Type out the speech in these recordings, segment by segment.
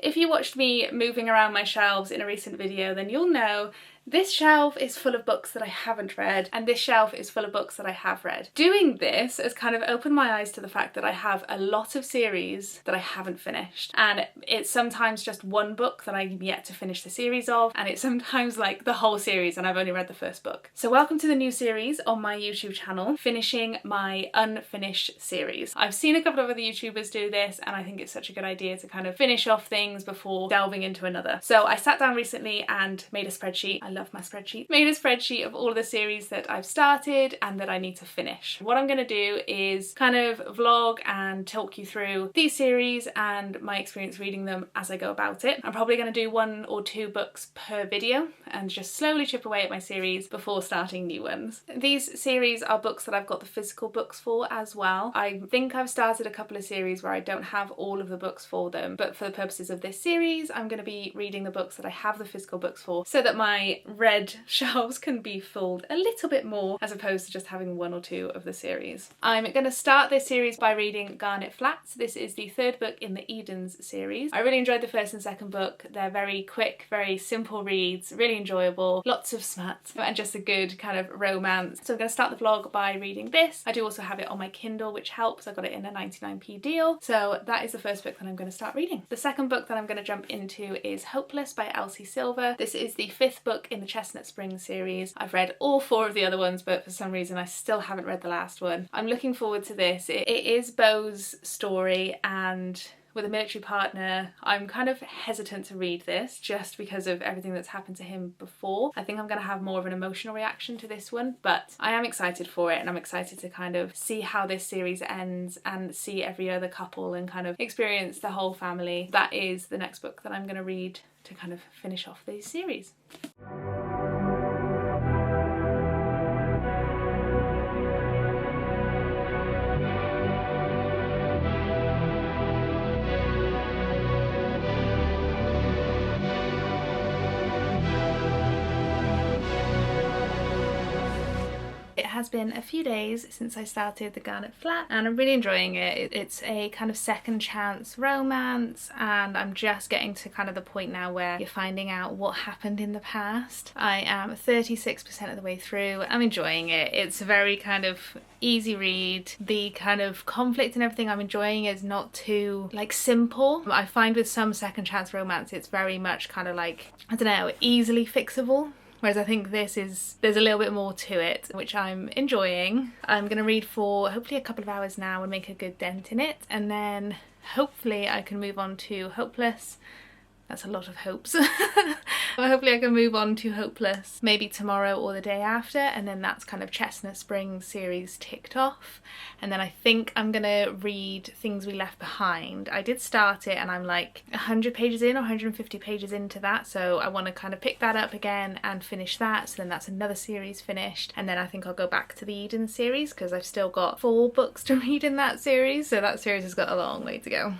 If you watched me moving around my shelves in a recent video, then you'll know this shelf is full of books that I haven't read, and this shelf is full of books that I have read. Doing this has kind of opened my eyes to the fact that I have a lot of series that I haven't finished. And it's sometimes just one book that I'm yet to finish the series of, and it's sometimes like the whole series and I've only read the first book. So welcome to the new series on my YouTube channel, finishing my unfinished series. I've seen a couple of other YouTubers do this, and I think it's such a good idea to kind of finish off things before delving into another. So I sat down recently and made a spreadsheet. I love my spreadsheet. Made a spreadsheet of all of the series that I've started and that I need to finish. What I'm going to do is kind of vlog and talk you through these series and my experience reading them as I go about it. I'm probably going to do 1 or 2 books per video and just slowly chip away at my series before starting new ones. These series are books that I've got the physical books for as well. I think I've started a couple of series where I don't have all of the books for them, but for the purposes of this series I'm going to be reading the books that I have the physical books for, so that my read shelves can be filled a little bit more as opposed to just having 1 or 2 of the series. I'm going to start this series by reading Garnet Flats. This is the 3rd book in the Edens series. I really enjoyed the 1st and 2nd book. They're very quick, very simple reads, really enjoyable, lots of smut, and just a good kind of romance. So I'm going to start the vlog by reading this. I do also have it on my Kindle, which helps. I got it in a 99p deal. So that is the 1st book that I'm going to start reading. The 2nd book that I'm going to jump into is Hopeless by Elsie Silver. This is the 5th book in the Chestnut Spring series. I've read all 4 of the other ones, but for some reason I still haven't read the last one. I'm looking forward to this. It is Beau's story, and with a military partner, I'm kind of hesitant to read this just because of everything that's happened to him before. I think I'm going to have more of an emotional reaction to this one, but I am excited for it, and I'm excited to kind of see how this series ends and see every other couple and kind of experience the whole family. That is the next book that I'm going to read to kind of finish off this series. It has been a few days since I started the Garnet Flat, and I'm really enjoying it. It's a kind of second chance romance, and I'm just getting to kind of the point now where you're finding out what happened in the past. I am 36% of the way through. I'm enjoying it. It's a very kind of easy read. The kind of conflict and everything I'm enjoying is not too like simple. I find with some second chance romance it's very much kind of like, I don't know, easily fixable. Whereas I think there's a little bit more to it, which I'm enjoying. I'm going to read for hopefully a couple of hours now and make a good dent in it, and then hopefully I can move on to Hopeless. That's a lot of hopes. Hopefully I can move on to Hopeless maybe tomorrow or the day after, and then that's kind of Chestnut Spring series ticked off. And then I think I'm gonna read Things We Left Behind. I did start it and I'm like 100 pages in or 150 pages into that, so I want to kind of pick that up again and finish that, so then that's another series finished. And then I think I'll go back to the Eden series because I've still got 4 books to read in that series, so that series has got a long way to go.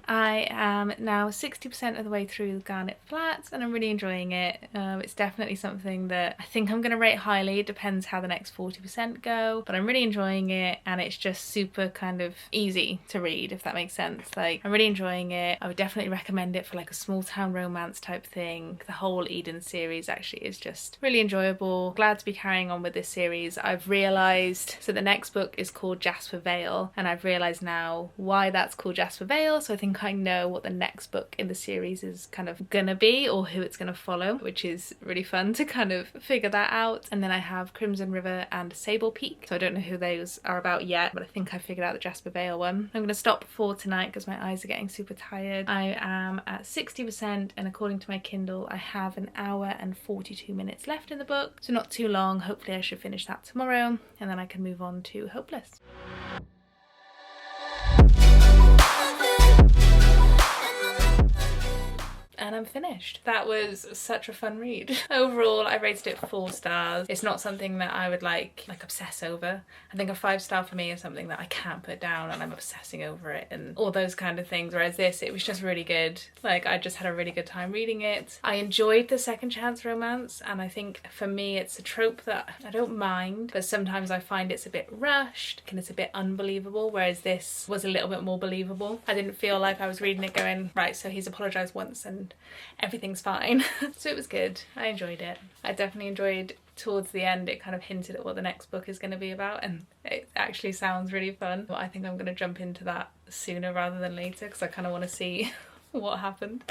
I am now 60% of the way through Garnet Flats, and I'm really enjoying it. It's definitely something that I think I'm going to rate highly. It depends how the next 40% go, but I'm really enjoying it, and it's just super kind of easy to read, if that makes sense. Like, I'm really enjoying it. I would definitely recommend it for like a small town romance type thing. The whole Eden series actually is just really enjoyable. Glad to be carrying on with this series. I've realised, so the next book is called Jasper Vale, and I've realised now why that's called Jasper Vale, so I think I know what the next book in the series is kind of gonna be, or who it's gonna follow, which is really fun to kind of figure that out. And then I have Crimson River and Sable Peak, so I don't know who those are about yet, but I think I figured out the Jasper Vale one. I'm gonna stop for tonight because my eyes are getting super tired. I am at 60%, and according to my Kindle I have 1 hour and 42 minutes left in the book, so not too long. Hopefully I should finish that tomorrow, and then I can move on to Hopeless. and I'm finished. That was such a fun read. Overall, I rated it 4 stars. It's not something that I would like obsess over. I think a 5-star for me is something that I can't put down and I'm obsessing over it and all those kind of things, whereas this, it was just really good. Like, I just had a really good time reading it. I enjoyed the second chance romance, and I think for me it's a trope that I don't mind, but sometimes I find it's a bit rushed and it's a bit unbelievable, whereas this was a little bit more believable. I didn't feel like I was reading it going, right, so he's apologised once and everything's fine. So it was good. I enjoyed it. I definitely enjoyed towards the end, it kind of hinted at what the next book is going to be about, and it actually sounds really fun. But I think I'm going to jump into that sooner rather than later because I kind of want to see what happened.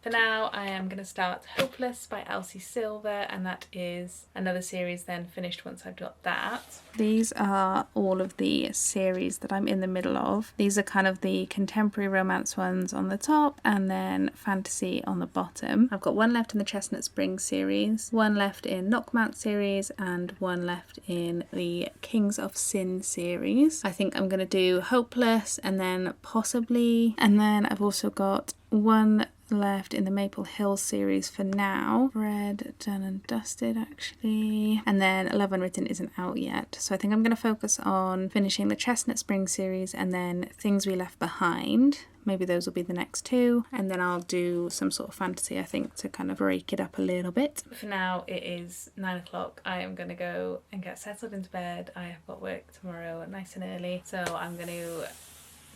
For now, I am going to start Hopeless by Elsie Silver, and that is another series then finished once I've got that. These are all of the series that I'm in the middle of. These are kind of the contemporary romance ones on the top and then fantasy on the bottom. I've got one left in the Chestnut Springs series, one left in Knockmount series, and one left in the Kings of Sin series. I think I'm going to do Hopeless and then possibly, and then I've also got one left in the Maple Hill series for now. Read, done and dusted actually. And then Love Unwritten isn't out yet. So I think I'm going to focus on finishing the Chestnut Springs series and then Things We Left Behind. Maybe those will be the next 2. And then I'll do some sort of fantasy, I think, to kind of break it up a little bit. For now, it is 9 o'clock. I am going to go and get settled into bed. I have got work tomorrow nice and early. So I'm going to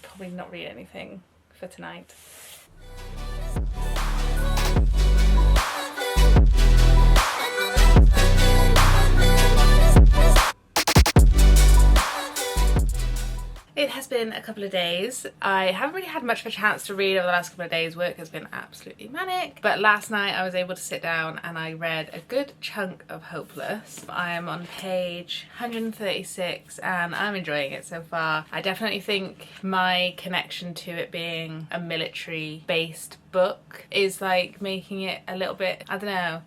probably not read anything for tonight. It has been a couple of days. I haven't really had much of a chance to read over the last couple of days. Work has been absolutely manic. But last night I was able to sit down and I read a good chunk of Hopeless. I am on page 136 and I'm enjoying it so far. I definitely think my connection to it being a military-based book is like making it a little bit, I don't know,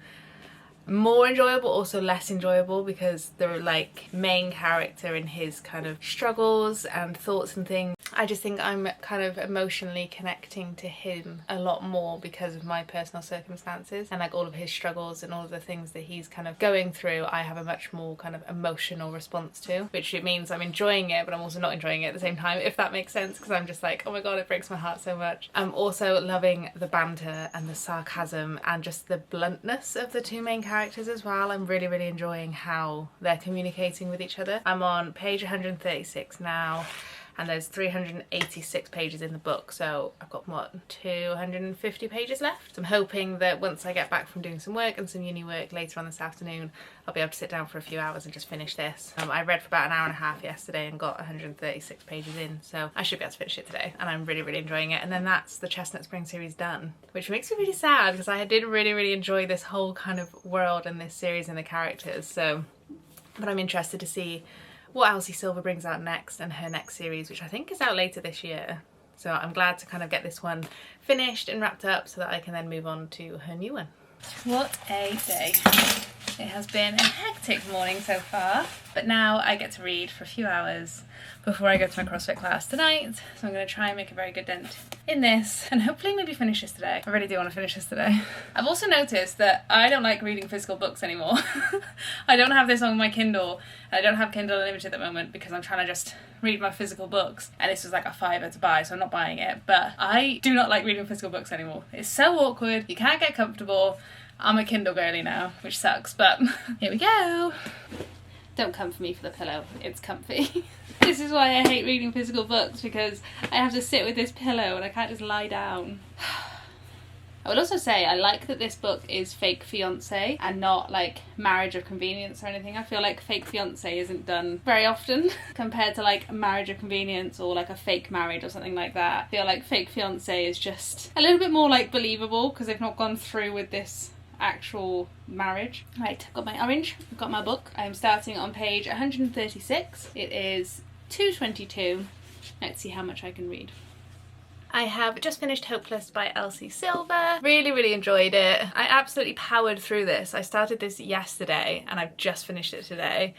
more enjoyable, also less enjoyable, because the like main character in his kind of struggles and thoughts and things, I just think I'm kind of emotionally connecting to him a lot more because of my personal circumstances and like all of his struggles and all of the things that he's kind of going through. I have a much more kind of emotional response to, which it means I'm enjoying it, but I'm also not enjoying it at the same time, if that makes sense, because I'm just like, oh my god, it breaks my heart so much. I'm also loving the banter and the sarcasm and just the bluntness of the 2 main characters as well. I'm really, really enjoying how they're communicating with each other. I'm on page 136 now. And there's 386 pages in the book, so I've got, what, 250 pages left? I'm hoping that once I get back from doing some work and some uni work later on this afternoon, I'll be able to sit down for a few hours and just finish this. I read for about an hour and a half yesterday and got 136 pages in, so I should be able to finish it today, and I'm really, really enjoying it. And then that's the Chestnut Springs series done, which makes me really sad because I did really, really enjoy this whole kind of world and this series and the characters, so, but I'm interested to see what Elsie Silver brings out next and her next series, which I think is out later this year. So I'm glad to kind of get this one finished and wrapped up so that I can then move on to her new one. What a day. It has been a hectic morning so far, but now I get to read for a few hours before I go to my CrossFit class tonight. So I'm going to try and make a very good dent in this and hopefully maybe finish this today. I really do want to finish this today. I've also noticed that I don't like reading physical books anymore. I don't have this on my Kindle. I don't have Kindle Unlimited at the moment because I'm trying to just read my physical books, and this was like a £5 to buy, so I'm not buying it. But I do not like reading physical books anymore. It's so awkward, you can't get comfortable. I'm a Kindle girly now, which sucks, but here we go. Don't come for me for the pillow, it's comfy. This is why I hate reading physical books, because I have to sit with this pillow and I can't just lie down. I would also say I like that this book is Fake Fiancé and not like Marriage of Convenience or anything. I feel like Fake Fiancé isn't done very often compared to like Marriage of Convenience or like a fake marriage or something like that. I feel like Fake Fiancé is just a little bit more like believable because they've not gone through with this actual marriage. Right, I've got my orange, I've got my book. I am starting on page 136. It is 2:22. Let's see how much I can read. I have just finished Hopeless by Elsie Silver. Really enjoyed it. I absolutely powered through this. I started this yesterday and I've just finished it today.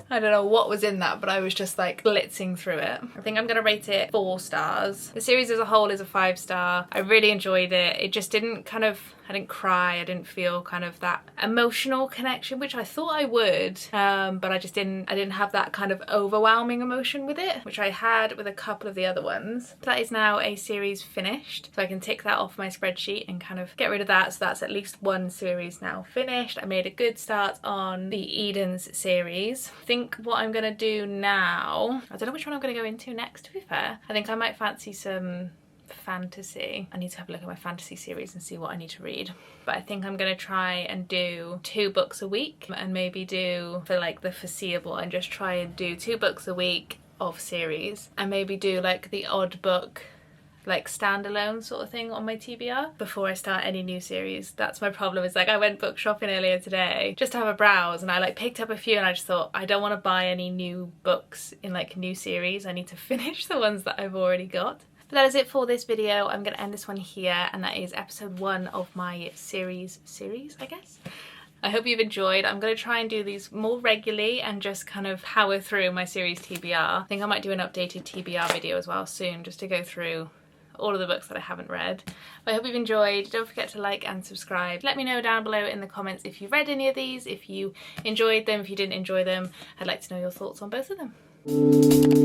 I don't know what was in that, but I was just like blitzing through it. I think I'm gonna rate it 4 stars. The series as a whole is a 5-star. I really enjoyed it. It just didn't kind of, I didn't cry, I didn't feel kind of that emotional connection, which I thought I would, but I didn't have that kind of overwhelming emotion with it, which I had with a couple of the other ones. That is now a series finished, so I can tick that off my spreadsheet and kind of get rid of that, so that's at least 1 series now finished. I made a good start on the Edens series. I think what I'm gonna do now, I don't know which one I'm gonna go into next, to be fair. I think I might fancy some fantasy. I need to have a look at my fantasy series and see what I need to read, but I think I'm gonna try and do 2 books a week, and maybe do, for like the foreseeable, and just try and do 2 books a week of series, and maybe do like the odd book like standalone sort of thing on my TBR before I start any new series. That's my problem, is like I went book shopping earlier today just to have a browse, and I like picked up a few and I just thought I don't want to buy any new books in like new series. I need to finish the ones that I've already got. But that is it for this video. I'm going to end this one here, and that is episode 1 of my series, I guess. I hope you've enjoyed. I'm going to try and do these more regularly and just kind of power through my series TBR. I think I might do an updated TBR video as well soon, just to go through all of the books that I haven't read. But I hope you've enjoyed. Don't forget to like and subscribe. Let me know down below in the comments if you read any of these, if you enjoyed them, if you didn't enjoy them. I'd like to know your thoughts on both of them.